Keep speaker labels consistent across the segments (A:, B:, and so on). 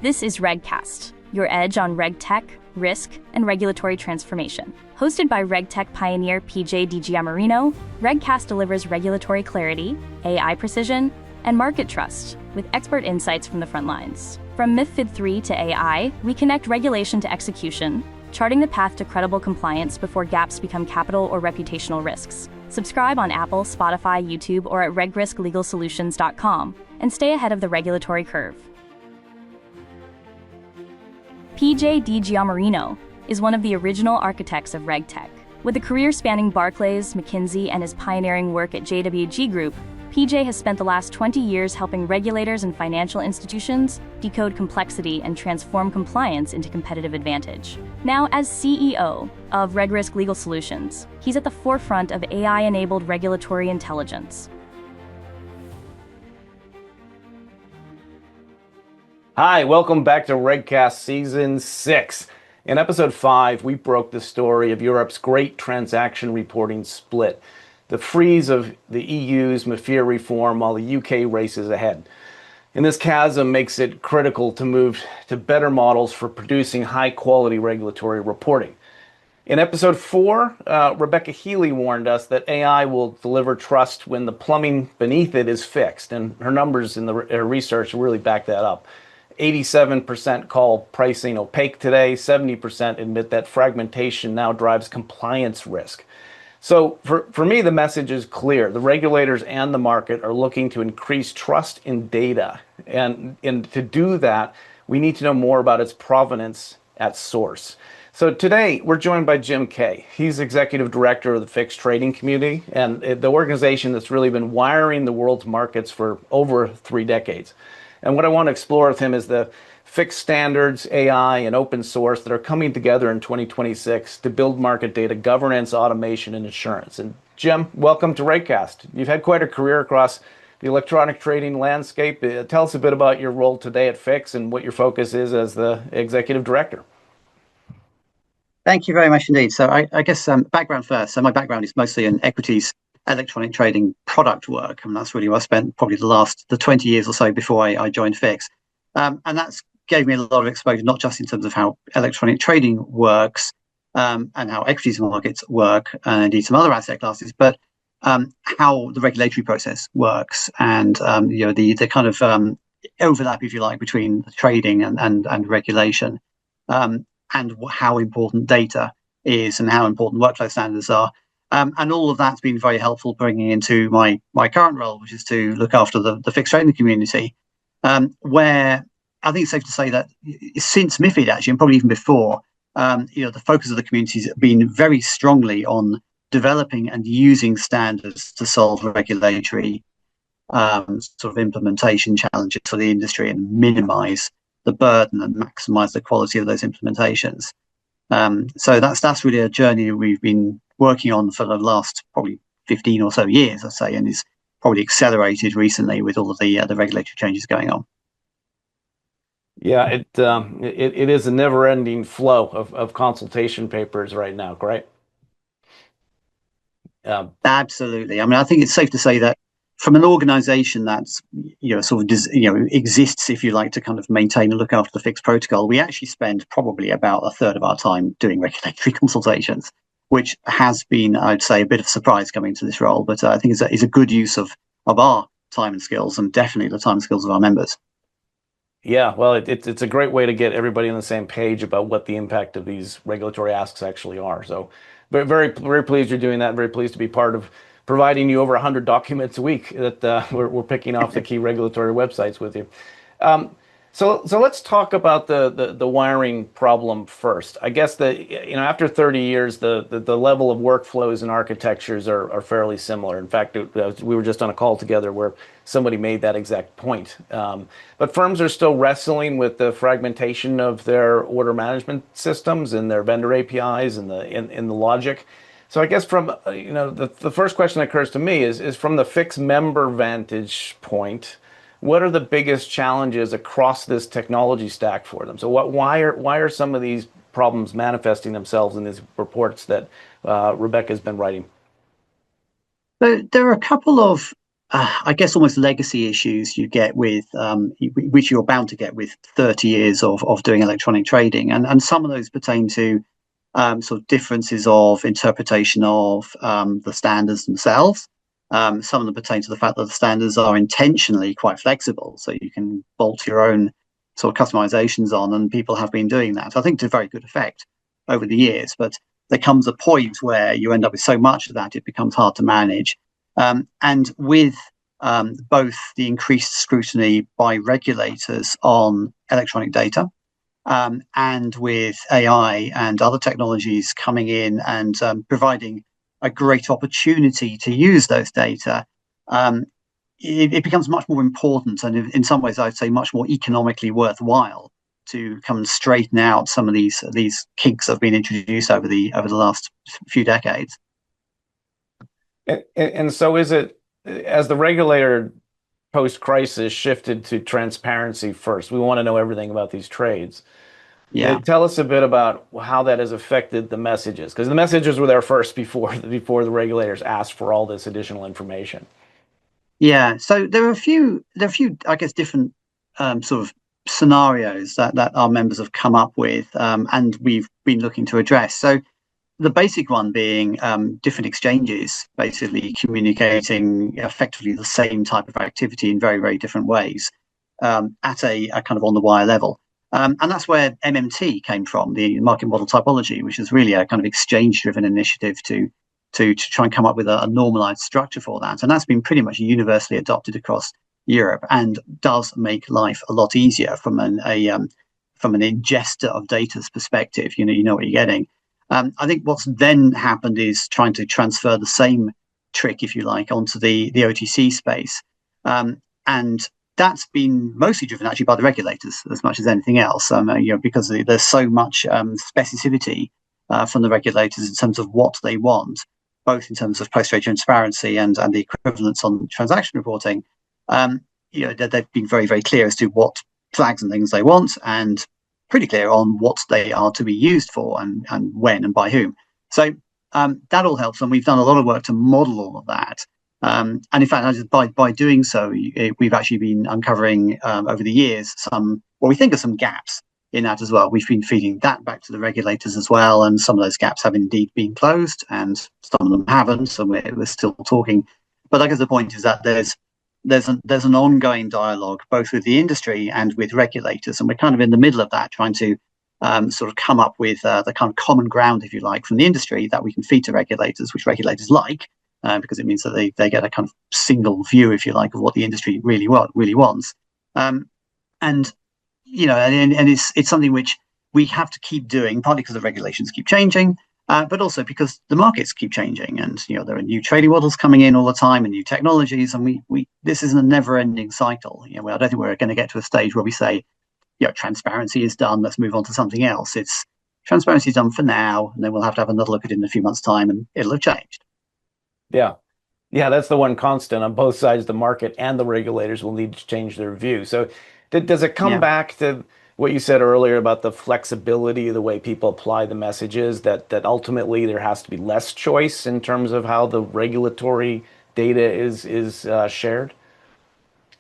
A: This is RegCast, your edge on RegTech, risk, and regulatory transformation. Hosted by RegTech pioneer PJ Giammarino, RegCast delivers regulatory clarity, AI precision, and market trust with expert insights from the front lines. From MiFID III to AI, we connect regulation to execution, charting the path to credible compliance before gaps become capital or reputational risks. Subscribe on Apple, Spotify, YouTube, or at regrisklegalsolutions.com and stay ahead of the regulatory curve. PJ Giammarino is one of the original architects of RegTech. With a career spanning Barclays, McKinsey, and his pioneering work at JWG Group, PJ has spent the last 20 years helping regulators and financial institutions decode complexity and transform compliance into competitive advantage. Now, as CEO of RegRisk Legal Solutions, he's at the forefront of AI-enabled regulatory intelligence.
B: Hi, welcome back to RegCast Season 6. In Episode 5, we broke the story of Europe's great transaction reporting split, the freeze of the EU's MiFIR reform while the UK races ahead. And this chasm makes it critical to move to better models for producing high-quality regulatory reporting. In Episode 4, Rebecca Healy warned us that AI will deliver trust when the plumbing beneath it is fixed, and her numbers in her research really back that up. 87% call pricing opaque today, 70% admit that fragmentation now drives compliance risk. So for me, the message is clear. The regulators and the market are looking to increase trust in data. And to do that, we need to know more about its provenance at source. So today, we're joined by Jim Kaye. He's executive director of the fixed trading community and the organization that's really been wiring the world's markets for over 3 decades. And what I want to explore with him is the fixed standards, AI, and open source that are coming together in 2026 to build market data governance, automation, and insurance. And Jim, welcome to RegCast. You've had quite a career across the electronic trading landscape. Tell us a bit about your role today at Fix and what your focus is as the executive director.
C: Thank you very much indeed. So I guess background first. So my background is mostly in equities, electronic trading product work, and that's really where I spent probably the 20 years or so before I joined Fix. And that's gave me a lot of exposure, not just in terms of how electronic trading works and how equities markets work, and indeed some other asset classes, but how the regulatory process works, and the kind of overlap, if you like, between trading and regulation, and how important data is and how important workflow standards are. And all of that's been very helpful bringing into my current role, which is to look after the fixed trading community, where I think it's safe to say that since MiFID, actually, and probably even before, the focus of the community has been very strongly on developing and using standards to solve regulatory sort of implementation challenges for the industry and minimize the burden and maximize the quality of those implementations. So that's really a journey we've been working on for the last probably 15 or so years, I'd say, and is probably accelerated recently with all of the regulatory changes going on.
B: Yeah, it is a never-ending flow of consultation papers right now, correct?
C: Absolutely. I mean, I think it's safe to say that from an organization that's exists, if you like, to kind of maintain and look after the fixed protocol, we actually spend probably about a third of our time doing regulatory consultations, which has been, I'd say, a bit of a surprise coming to this role, but I think it's a good use of our time and skills, and definitely the time and skills of our members.
B: Yeah, well, it's a great way to get everybody on the same page about what the impact of these regulatory asks actually are. So very, very, very pleased you're doing that. Very pleased to be part of providing you over 100 documents a week that we're picking off the key regulatory websites with you. So let's talk about the wiring problem first. I guess after 30 years, the level of workflows and architectures are fairly similar. In fact, we were just on a call together where somebody made that exact point. But firms are still wrestling with the fragmentation of their order management systems and their vendor APIs and the logic. So I guess from the first question that occurs to me is from the fixed member vantage point, what are the biggest challenges across this technology stack for them? So why are some of these problems manifesting themselves in these reports that Rebecca's been writing?
C: So there are a couple of I guess almost legacy issues you get with which you're bound to get with 30 years of doing electronic trading, and some of those pertain to sort of differences of interpretation of the standards themselves. Some of them pertain to the fact that the standards are intentionally quite flexible, so you can bolt your own sort of customizations on, and people have been doing that, I think, to very good effect over the years. But there comes a point where you end up with so much of that it becomes hard to manage. And with both the increased scrutiny by regulators on electronic data, and with AI and other technologies coming in and providing a great opportunity to use those data, it becomes much more important, and in some ways I'd say much more economically worthwhile to come and straighten out some of these kinks that have been introduced over the last few decades.
B: And so is it, as the regulator post-crisis shifted to transparency first, we want to know everything about these trades.
C: Yeah.
B: Tell us a bit about how that has affected the messages, because the messages were there first before the regulators asked for all this additional information.
C: Yeah, so there are a few, I guess, different sort of scenarios that our members have come up with, and we've been looking to address. So the basic one being different exchanges basically communicating effectively the same type of activity in very, very different ways at a kind of on the wire level. And that's where MMT came from, the market model typology, which is really a kind of exchange-driven initiative to try and come up with a normalized structure for that. And that's been pretty much universally adopted across Europe and does make life a lot easier from an ingester of data's perspective. You know what you're getting. I think what's then happened is trying to transfer the same trick, if you like, onto the OTC space. And that's been mostly driven actually by the regulators as much as anything else, because there's so much specificity from the regulators in terms of what they want, both in terms of post-trade transparency and the equivalence on transaction reporting. They've been very, very clear as to what flags and things they want, and pretty clear on what they are to be used for and when and by whom. So that all helps, and we've done a lot of work to model all of that. And in fact, by doing so, we've actually been uncovering over the years what we think are some gaps in that as well. We've been feeding that back to the regulators as well, and some of those gaps have indeed been closed, and some of them haven't. So we're still talking. But I guess the point is that there's an ongoing dialogue both with the industry and with regulators, and we're kind of in the middle of that, trying to sort of come up with the kind of common ground, if you like, from the industry that we can feed to regulators, which regulators like, because it means that they get a kind of single view, if you like, of what the industry really wants. And it's something which we have to keep doing, partly because the regulations keep changing, but also because the markets keep changing, and there are new trading models coming in all the time and new technologies, and we this is a never-ending cycle. I don't think we're going to get to a stage where we say, transparency is done, let's move on to something else. It's transparency is done for now, and then we'll have to have another look at it in a few months' time, and it'll have changed.
B: Yeah, that's the one constant on both sides. The market and the regulators will need to change their view. So, does it come back to what you said earlier about the flexibility of the way people apply the messages, that ultimately there has to be less choice in terms of how the regulatory data is shared?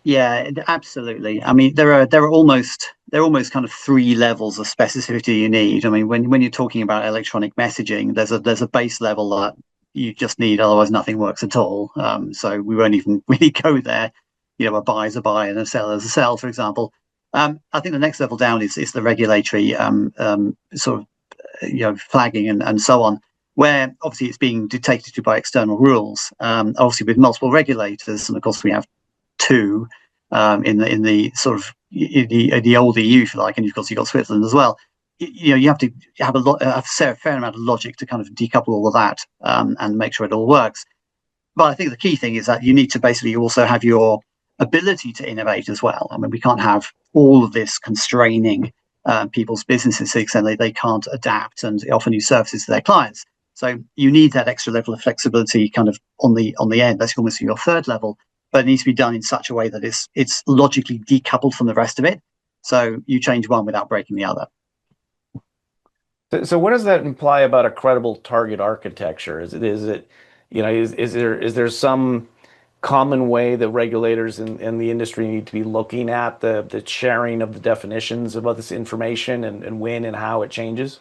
C: Yeah, absolutely. I mean, there are almost kind of three levels of specificity you need. I mean, when you're talking about electronic messaging, there's a base level that you just need, otherwise nothing works at all. So we won't even really go there. A buy is a buy and a sell is a sell, for example. I think the next level down is the regulatory sort of flagging and so on, where obviously it's being dictated to by external rules. Obviously with multiple regulators, and of course we have two in the sort of the old EU, if you like, and of course you've got Switzerland as well. You have to have a fair amount of logic to kind of decouple all of that and make sure it all works. But I think the key thing is that you need to basically also have your ability to innovate as well. I mean, we can't have all of this constraining people's businesses to the extent they can't adapt and offer new services to their clients. So you need that extra level of flexibility kind of on the end. That's almost your third level, but it needs to be done in such a way that it's logically decoupled from the rest of it. So you change one without breaking the other.
B: So what does that imply about a credible target architecture? Is there some common way that regulators and the industry need to be looking at the sharing of the definitions about this information and when and how it changes?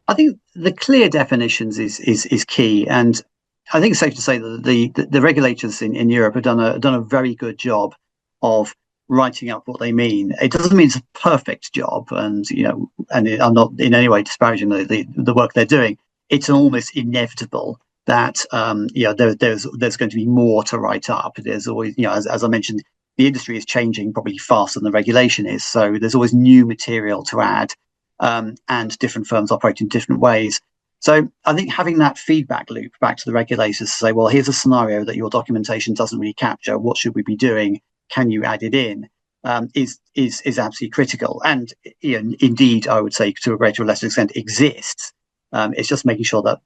C: I think the clear definitions is key, and I think it's safe to say that the regulators in Europe have done a very good job of writing up what they mean. It doesn't mean it's a perfect job, and I'm not in any way disparaging the work they're doing. It's almost inevitable that there's going to be more to write up. There's always, as I mentioned, the industry is changing probably faster than the regulation is, so there's always new material to add, and different firms operate in different ways. So I think having that feedback loop back to the regulators to say, well, here's a scenario that your documentation doesn't really capture. What should we be doing? Can you add it in? Is absolutely critical. And indeed, I would say to a greater or lesser extent, exists. It's just making sure that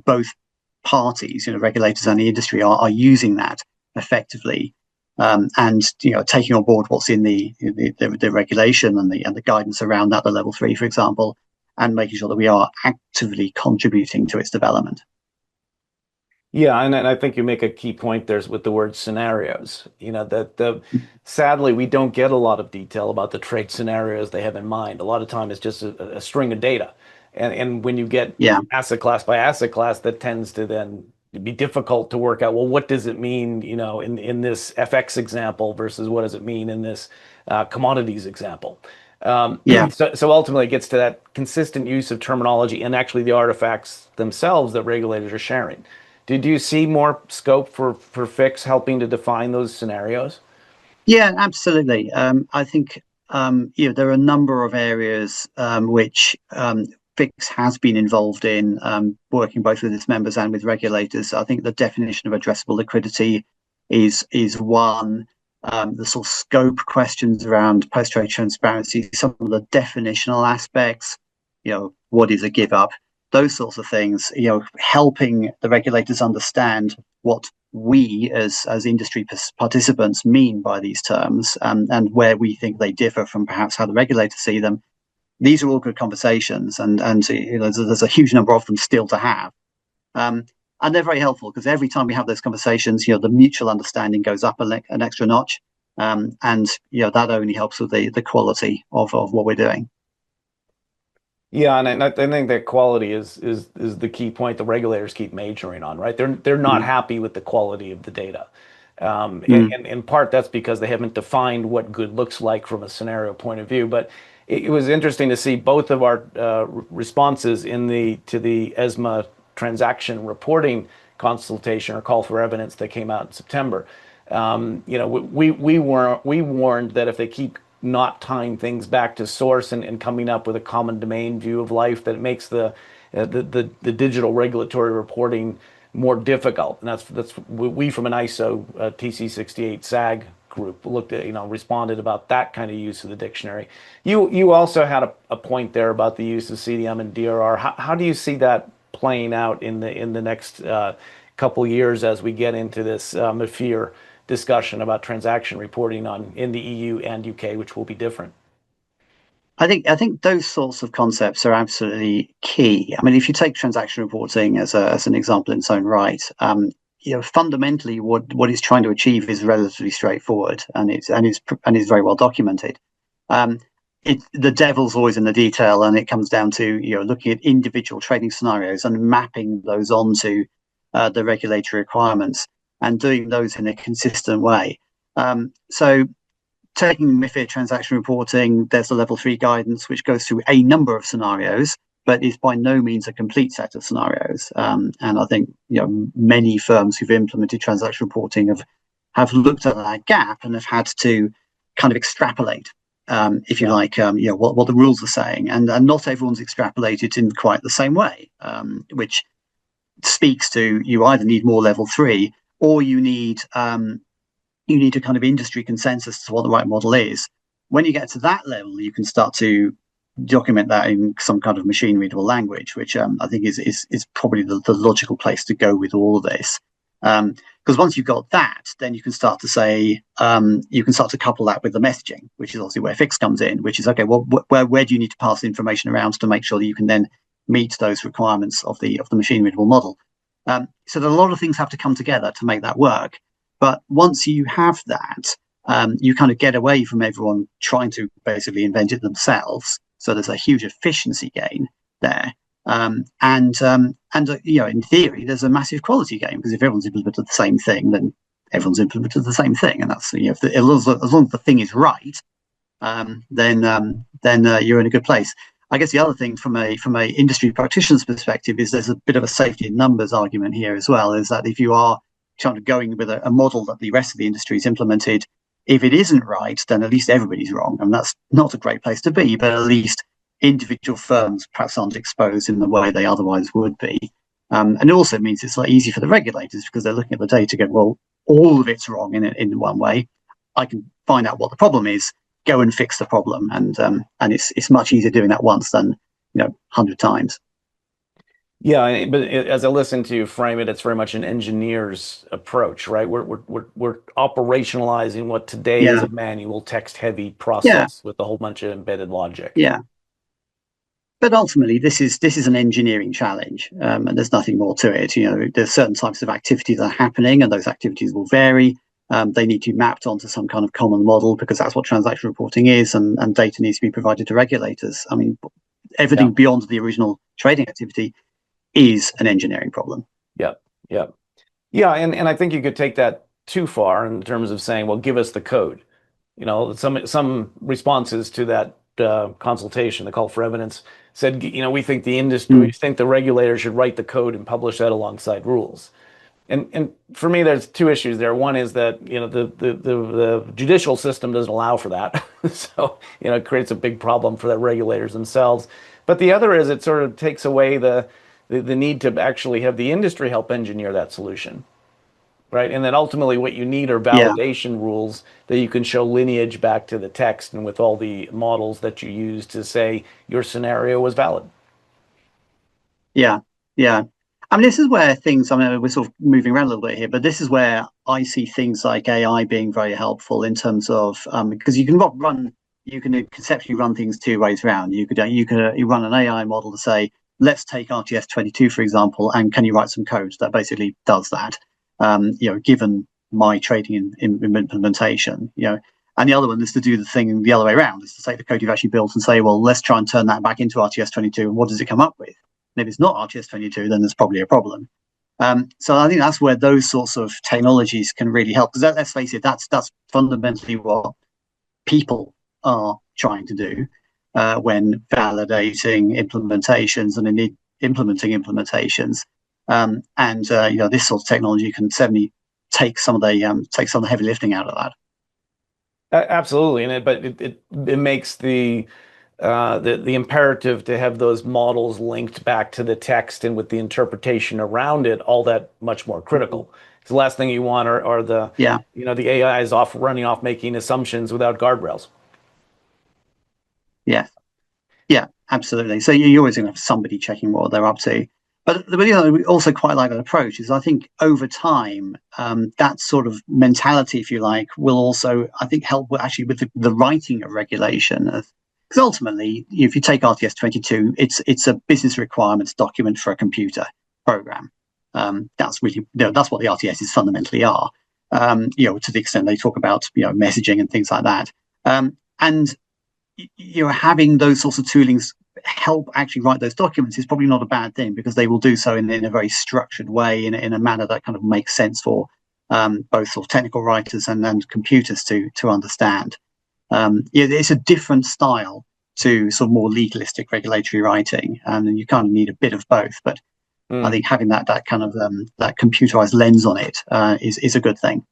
C: both parties, regulators and the industry, are using that effectively, and taking on board what's in the regulation and the guidance around that, the level 3, for example, and making sure that we are actively contributing to its development.
B: Yeah, and I think you make a key point there with the word scenarios. Sadly, we don't get a lot of detail about the trade scenarios they have in mind. A lot of time it's just a string of data. And when you get asset class by asset class, that tends to then be difficult to work out, well, what does it mean, in this FX example versus what does it mean in this commodities example? So ultimately it gets to that consistent use of terminology and actually the artifacts themselves that regulators are sharing. Did you see more scope for FIX helping to define those scenarios?
C: Yeah, absolutely. I think there are a number of areas which FIX has been involved in, working both with its members and with regulators. I think the definition of addressable liquidity is one. The sort of scope questions around post-trade transparency, some of the definitional aspects, what is a give up, those sorts of things, helping the regulators understand what we as industry participants mean by these terms, and where we think they differ from perhaps how the regulators see them. These are all good conversations, and there's a huge number of them still to have. And they're very helpful because every time we have those conversations, the mutual understanding goes up an extra notch, and that only helps with the quality of what we're doing.
B: Yeah, and I think that quality is the key point the regulators keep majoring on, right? They're not happy with the quality of the data. In part, that's because they haven't defined what good looks like from a scenario point of view. But it was interesting to see both of our responses to the ESMA transaction reporting consultation or call for evidence that came out in September. We warned that if they keep not tying things back to source and coming up with a common domain view of life, that it makes the digital regulatory reporting more difficult. And that's we from an ISO TC68 SAG group looked at, responded about that kind of use of the dictionary. You also had a point there about the use of CDM and DRR. How do you see that playing out in the next couple years as we get into this MIFIR discussion about transaction reporting in the EU and UK, which will be different?
C: I think those sorts of concepts are absolutely key. I mean, if you take transaction reporting as an example in its own right, fundamentally what it's trying to achieve is relatively straightforward, and is very well documented. The devil's always in the detail, and it comes down to looking at individual trading scenarios and mapping those onto the regulatory requirements and doing those in a consistent way. So taking MiFIR transaction reporting, there's a level 3 guidance which goes through a number of scenarios, but is by no means a complete set of scenarios. And I think many firms who've implemented transaction reporting have looked at that gap and have had to kind of extrapolate, if you like, what the rules are saying, and not everyone's extrapolated in quite the same way, which speaks to you either need more level 3 or you need a kind of industry consensus to what the right model is. When you get to that level, you can start to document that in some kind of machine readable language, which I think is probably the logical place to go with all of this. Because once you've got that, then you can start to say, you can start to couple that with the messaging, which is obviously where FIX comes in, which is, okay, well, where do you need to pass the information around to make sure that you can then meet those requirements of the machine readable model? So that a lot of things have to come together to make that work. But once you have that, you kind of get away from everyone trying to basically invent it themselves. So there's a huge efficiency gain there. In theory, there's a massive quality gain, because if everyone's implemented the same thing, then everyone's implemented the same thing, and that's as long as the thing is right, then you're in a good place. I guess the other thing from a industry practitioner's perspective is there's a bit of a safety in numbers argument here as well. Is that if you are kind of going with a model that the rest of the industry is implemented, if it isn't right, then at least everybody's wrong, and that's not a great place to be. But at least individual firms perhaps aren't exposed in the way they otherwise would be. And it also means it's like easy for the regulators, because they're looking at the data and go, well, all of it's wrong in one way. I can find out what the problem is, go and fix the problem, and it's much easier doing that once than 100 times.
B: Yeah, but as I listen to you frame it, it's very much an engineer's approach, right? We're operationalizing what today is a manual, text-heavy process with a whole bunch of embedded logic.
C: Yeah. But ultimately, this is an engineering challenge, and there's nothing more to it. There's certain types of activity that are happening, and those activities will vary. They need to be mapped onto some kind of common model, because that's what transaction reporting is, and data needs to be provided to regulators. I mean, everything beyond the original trading activity is an engineering problem.
B: Yeah. And I think you could take that too far in terms of saying, well, give us the code. Some responses to that consultation, the call for evidence, said, we think the industry, we think the regulator should write the code and publish that alongside rules. And for me, there's two issues there. One is that the judicial system doesn't allow for that, so it creates a big problem for the regulators themselves. But the other is it sort of takes away the need to actually have the industry help engineer that solution, right? And then ultimately what you need are validation rules that you can show lineage back to the text and with all the models that you use to say your scenario was valid.
C: Yeah. I mean, this is where things, we're sort of moving around a little bit here, but this is where I see things like AI being very helpful in terms of, because you can conceptually run things two ways around. You run an AI model to say, let's take RTS22, for example, and can you write some code that basically does that, given my trading in implementation, and the other one is to do the thing the other way around, is to take the code you've actually built and say, well, let's try and turn that back into RTS22, and what does it come up with? And if it's not RTS22, then there's probably a problem. So I think that's where those sorts of technologies can really help, because let's face it, that's fundamentally what people are trying to do when validating implementations and indeed implementing implementations. This sort of technology can certainly take some of the heavy lifting out of that.
B: Absolutely, but it makes the imperative to have those models linked back to the text and with the interpretation around it all that much more critical. Because the last thing you want are the the AI is running off making assumptions without guardrails.
C: Yeah, absolutely. So you're always going to have somebody checking what they're up to. But we also quite like that approach. Is I think over time that sort of mentality, if you like, will also I think help actually with the writing of regulation. Because ultimately, if you take RTS22, it's a business requirements document for a computer program. That's really that's what the RTSs fundamentally are. To the extent they talk about messaging and things like that. And having those sorts of toolings help actually write those documents is probably not a bad thing, because they will do so in a very structured way, in a manner that kind of makes sense for both sort of technical writers and computers to understand. It's a different style to sort of more legalistic regulatory writing, and you kind of need a bit of both. But I think having that kind of that computerized lens on it is a good thing.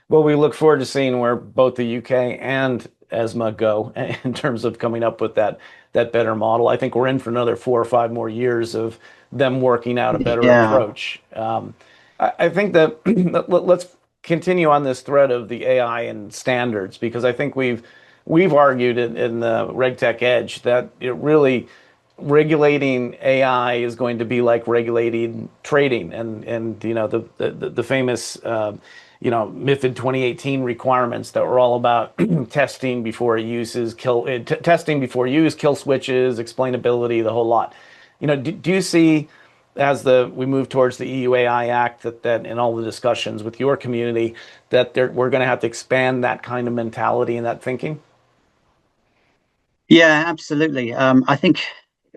B: Well, we look forward to seeing where both the UK and ESMA go in terms of coming up with that better model. I think we're in for another 4 or 5 more years of them working out a better approach. I think that let's continue on this thread of the AI and standards, because I think we've argued in the RegTech Edge that it really regulating AI is going to be like regulating trading, and the famous MiFID 2018 requirements that were all about testing before use, kill switches, explainability, the whole lot. Do you see as we move towards the EU AI Act, that in all the discussions with your community, that we're going to have to expand that kind of mentality and that thinking?
C: Yeah, absolutely. I think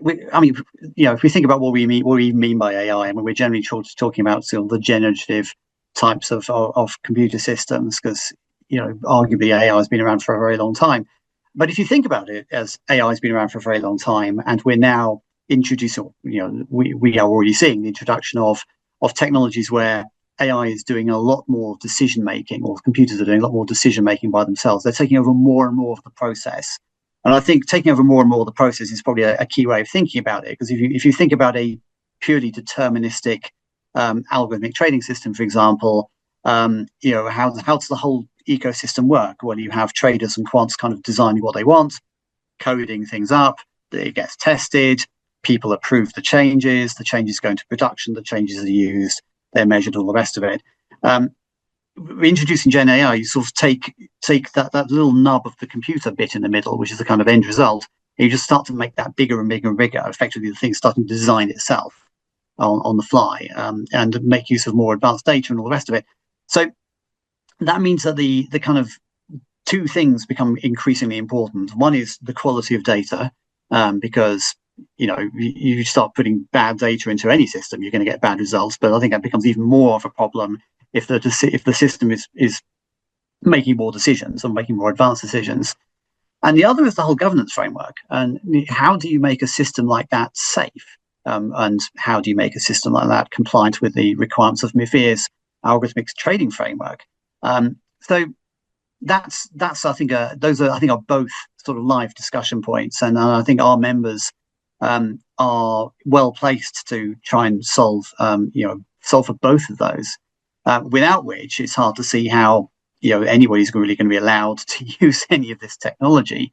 C: I mean, if we think about what we mean by AI, I mean, we're generally talking about sort of the generative types of computer systems, because arguably AI has been around for a very long time. But if you think about it, as AI has been around for a very long time, and we're now introducing, we are already seeing the introduction of technologies where AI is doing a lot more decision making, or computers are doing a lot more decision making by themselves. They're taking over more and more of the process. And I think taking over more and more of the process is probably a key way of thinking about it. Because if you think about a purely deterministic algorithmic trading system, for example, how does the whole ecosystem work? Well, you have traders and quants kind of designing what they want, coding things up, it gets tested, people approve the changes go into production, the changes are used, they're measured, all the rest of it. Introducing Gen AI, you sort of take that little nub of the computer bit in the middle, which is the kind of end result, and you just start to make that bigger and bigger and bigger. Effectively, the thing's starting to design itself on the fly, and make use of more advanced data and all the rest of it. So that means that the kind of two things become increasingly important. One is the quality of data, because you start putting bad data into any system, you're going to get bad results. But I think that becomes even more of a problem if the system is making more decisions or making more advanced decisions. And the other is the whole governance framework. And how do you make a system like that safe? And how do you make a system like that compliant with the requirements of MiFIR's algorithmic trading framework? So that's I think those are both sort of live discussion points, and I think our members are well placed to try and solve for both of those. Without which, it's hard to see how anybody's really going to be allowed to use any of this technology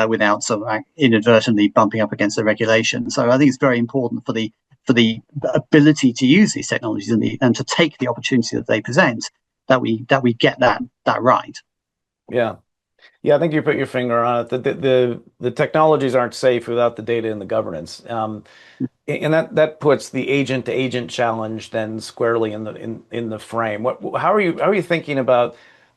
C: without sort of inadvertently bumping up against the regulation. So I think it's very important for the ability to use these technologies and to take the opportunity that they present, that we get that right.
B: Yeah. Yeah, I think you put your finger on it. The technologies aren't safe without the data and the governance, and that puts the agent to agent challenge then squarely in the frame. How are you thinking about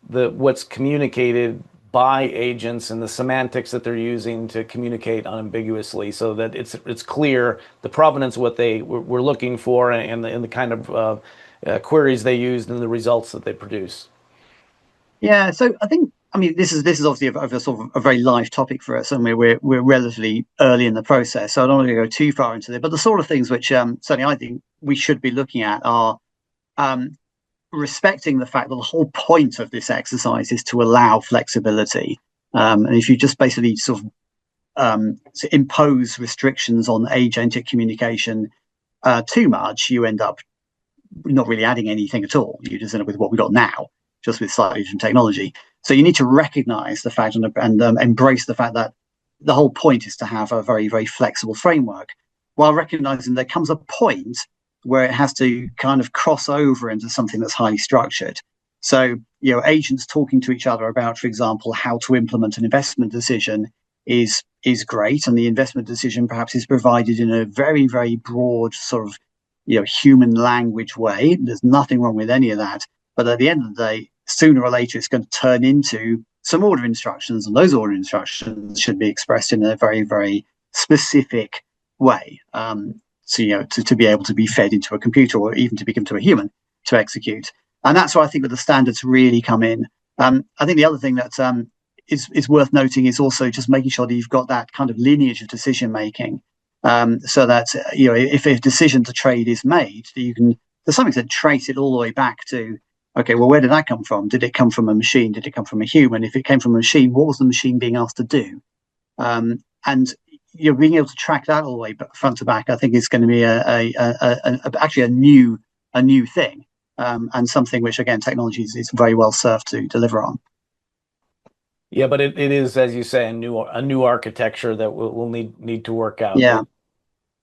B: what's communicated by agents and the semantics that they're using to communicate unambiguously, so that it's clear the provenance of what they were looking for, and the kind of queries they used and the results that they produce?
C: Yeah, so I mean, this is obviously a sort of a very live topic for us, and we're relatively early in the process, so I don't want to go too far into it. But the sort of things which certainly I think we should be looking at are respecting the fact that the whole point of this exercise is to allow flexibility. And if you just basically sort of impose restrictions on agentic communication too much, you end up not really adding anything at all. You just end up with what we got now, just with slightly different technology. So you need to recognize the fact and embrace the fact that the whole point is to have a very, very flexible framework, while recognizing there comes a point where it has to kind of cross over into something that's highly structured. So, agents talking to each other about, for example, how to implement an investment decision is great. And the investment decision perhaps is provided in a very, very broad sort of, human language way. There's nothing wrong with any of that. But at the end of the day, sooner or later, it's going to turn into some order instructions, and those order instructions should be expressed in a very, very specific way. So, to be able to be fed into a computer, or even to be given to a human to execute. And that's where I think that the standards really come in. I think the other thing that is worth noting is also just making sure that you've got that kind of lineage of decision making, so that if a decision to trade is made, that you can, to some extent, trace it all the way back to, okay, well, where did that come from? Did it come from a machine? Did it come from a human? If it came from a machine, what was the machine being asked to do? And being able to track that all the way front to back, I think is going to be actually a new thing, and something which, again, technology is very well served to deliver on.
B: Yeah, but it is, as you say, a new architecture that we'll need to work out.
C: Yeah.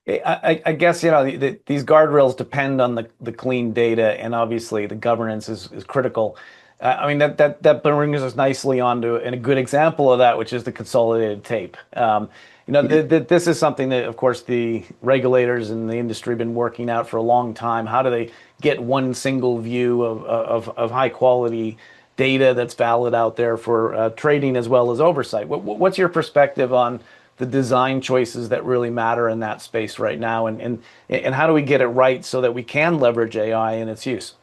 B: I guess these guardrails depend on the clean data, and obviously the governance is critical. I mean, that brings us nicely onto and a good example of that, which is the consolidated tape. This is something that, of course, the regulators in the industry have been working out for a long time. How do they get one single view of high quality data that's valid out there for trading as well as oversight? What's your perspective on the design choices that really matter in that space right now, and how do we get it right so that we can leverage AI in its use?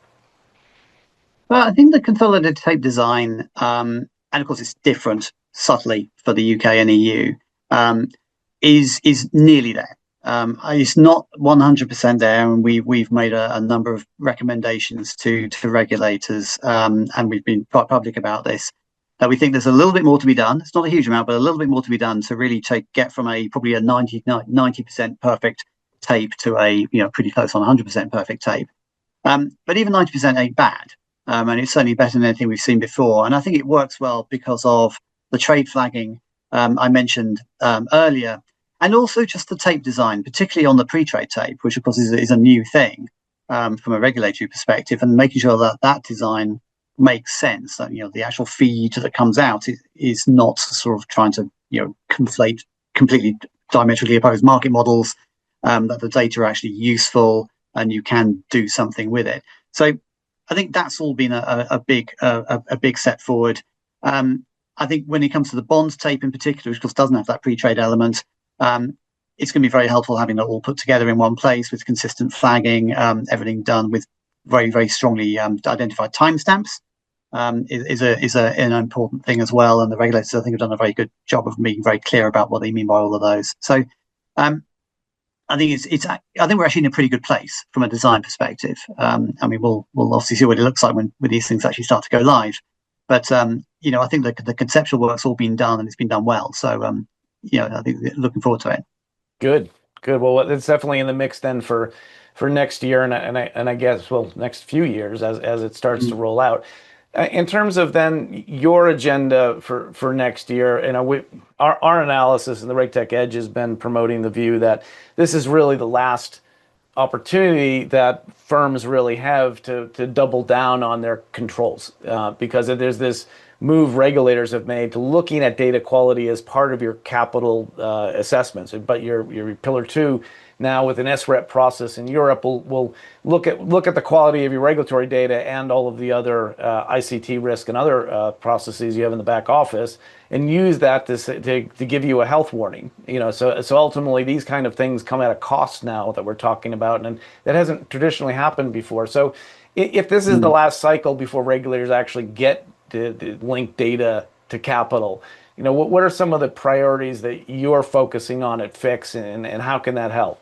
C: Well, I think the consolidated tape design, and of course it's different subtly for the UK and EU, um, is nearly there. It's not 100% there, and we've made a number of recommendations to regulators, and we've been quite public about this. That we think there's a little bit more to be done. It's not a huge amount, but a little bit more to be done to really get from probably a 90% perfect tape to a pretty close on 100% perfect tape. But even 90% ain't bad. And it's certainly better than anything we've seen before. And I think it works well because of the trade flagging I mentioned earlier, and also just the tape design, particularly on the pre-trade tape, which of course is a new thing from a regulatory perspective, and making sure that that design makes sense. That the actual feed that comes out is not sort of trying to conflate completely diametrically opposed market models. That the data are actually useful and you can do something with it. So I think that's all been a big step forward. I think when it comes to the bonds tape in particular, which of course doesn't have that pre-trade element, it's going to be very helpful having it all put together in one place with consistent flagging, everything done with very, very strongly identified timestamps. Is an important thing as well, and the regulators I think have done a very good job of being very clear about what they mean by all of those. So I think I think we're actually in a pretty good place from a design perspective. I mean, we'll obviously see what it looks like when these things actually start to go live. But I think the conceptual work's all been done and it's been done well. So I think looking forward to it.
B: Good. Well, it's definitely in the mix then for next year, and I guess next few years as it starts to roll out. In terms of then your agenda for next year, our analysis in the RegTech Edge has been promoting the view that this is really the last opportunity that firms really have to double down on their controls, because there's this move regulators have made to looking at data quality as part of your capital assessments. But your Pillar 2 now with an SREP process in Europe will look at the quality of your regulatory data and all of the other ICT risk and other processes you have in the back office, and use that to give you a health warning. So ultimately these kind of things come at a cost now that we're talking about, and that hasn't traditionally happened before. So if this is the last cycle before regulators actually get to link data to capital, what are some of the priorities that you're focusing on at Fix, and how can that help?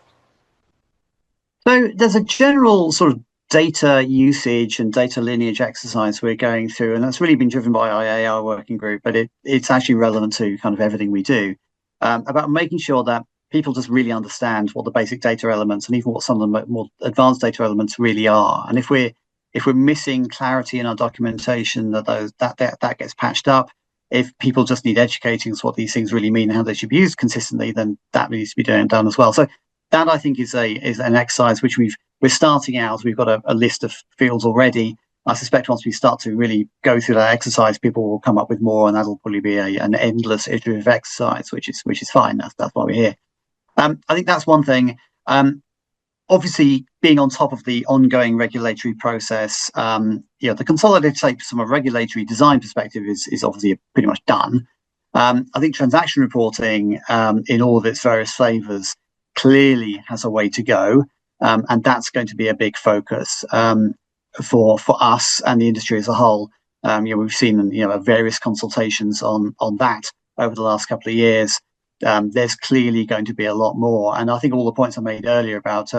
C: So there's a general sort of data usage and data lineage exercise we're going through, and that's really been driven by our AI working group, but it's actually relevant to kind of everything we do, about making sure that people just really understand what the basic data elements and even what some of the more advanced data elements really are. And if we're missing clarity in our documentation, that gets patched up. If people just need educating us what these things really mean and how they should be used consistently, then that needs to be done as well. So that I think is an exercise which we're starting out. We've got a list of fields already. I suspect once we start to really go through that exercise, people will come up with more, and that'll probably be an endless iterative exercise, which is fine. That's why we're here. I think that's one thing. Obviously, being on top of the ongoing regulatory process, the consolidated tape from a regulatory design perspective is obviously pretty much done. I think transaction reporting in all of its various flavors clearly has a way to go, and that's going to be a big focus for us and the industry as a whole. We've seen various consultations on that over the last couple of years. There's clearly going to be a lot more, and I think all the points I made earlier about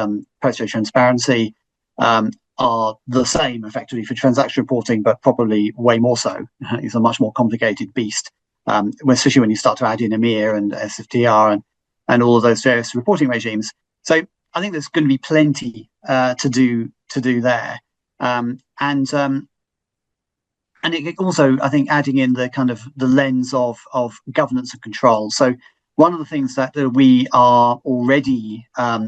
C: post-trade transparency are the same effectively for transaction reporting, but probably way more so. It's a much more complicated beast, especially when you start to add in EMIR and SFTR and all of those various reporting regimes. So I think there's going to be plenty to do there, and it also, I think, adding in the kind of the lens of governance and control. So one of the things that we are already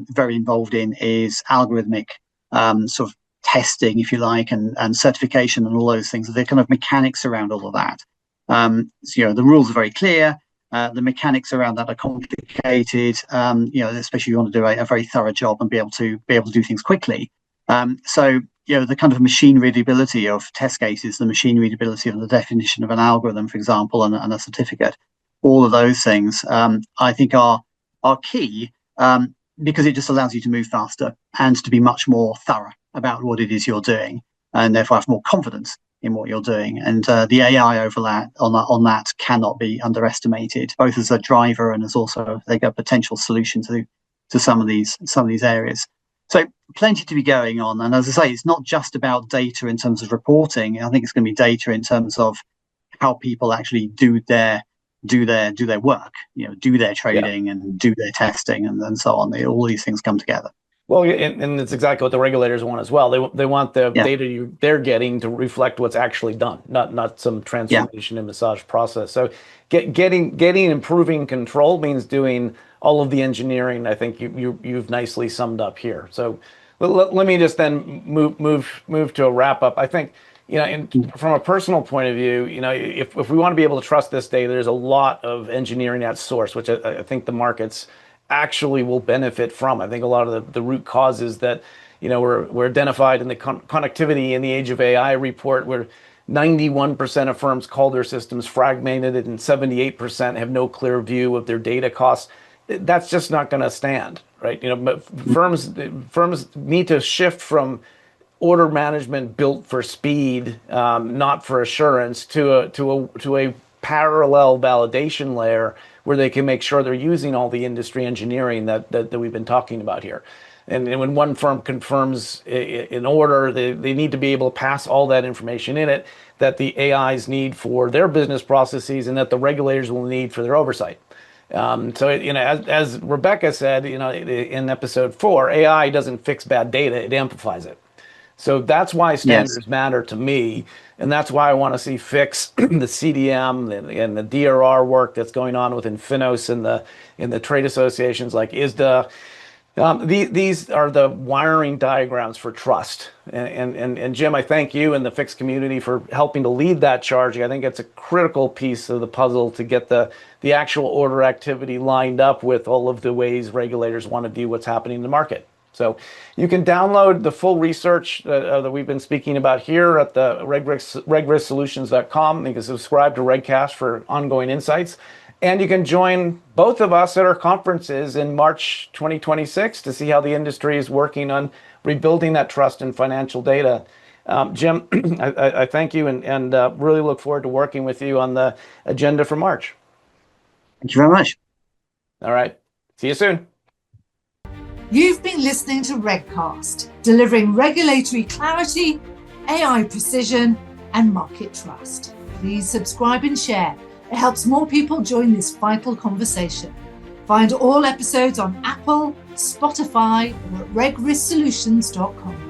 C: very involved in is algorithmic sort of testing, if you like, and certification and all those things. The kind of mechanics around all of that. So, the rules are very clear. The mechanics around that are complicated. Especially if you want to do a very thorough job and be able to do things quickly. So the kind of machine readability of test cases, the machine readability of the definition of an algorithm, for example, and a certificate, all of those things, I think are key, because it just allows you to move faster and to be much more thorough about what it is you're doing, and therefore have more confidence in what you're doing. And the AI overlap on that cannot be underestimated, both as a driver and as also a potential solution to some of these areas. So plenty to be going on. And as I say, it's not just about data in terms of reporting. I think it's going to be data in terms of how people actually do their work, do their trading and do their testing and so on. All these things come together.
B: Well, and it's exactly what the regulators want as well. They want the data they're getting to reflect what's actually done, not some transformation and massage process. So getting improving control means doing all of the engineering. I think you've nicely summed up here. So let me just then move to a wrap up. I think from a personal point of view, if we want to be able to trust this data, there's a lot of engineering at source, which I think the markets actually will benefit from. I think a lot of the root causes that were identified in the connectivity in the age of AI report, where 91% of firms call their systems fragmented and 78% have no clear view of their data costs. That's just not going to stand, right? But firms need to shift from order management built for speed, not for assurance, to a parallel validation layer where they can make sure they're using all the industry engineering that we've been talking about here. And when one firm confirms an order, they need to be able to pass all that information in it that the AIs need for their business processes and that the regulators will need for their oversight. So as Rebecca said, in episode 4, AI doesn't fix bad data; it amplifies it. So that's why standards matter to me, and that's why I want to see fix the CDM and the DRR work that's going on with Infinos and the trade associations like ISDA. These are the wiring diagrams for trust. And Jim, I thank you and the Fix community for helping to lead that charge. I think it's a critical piece of the puzzle to get the actual order activity lined up with all of the ways regulators want to view what's happening in the market. So you can download the full research that we've been speaking about here at the regrisksolutions.com. You can subscribe to RegCast for ongoing insights. And you can join both of us at our conferences in March 2026 to see how the industry is working on rebuilding that trust in financial data. Jim, I thank you and really look forward to working with you on the agenda for March.
C: Thank you very much.
B: All right. See you soon.
D: You've been listening to RegCast, delivering regulatory clarity, AI precision, and market trust. Please subscribe and share. It helps more people join this vital conversation. Find all episodes on Apple, Spotify, or at regrisksolutions.com.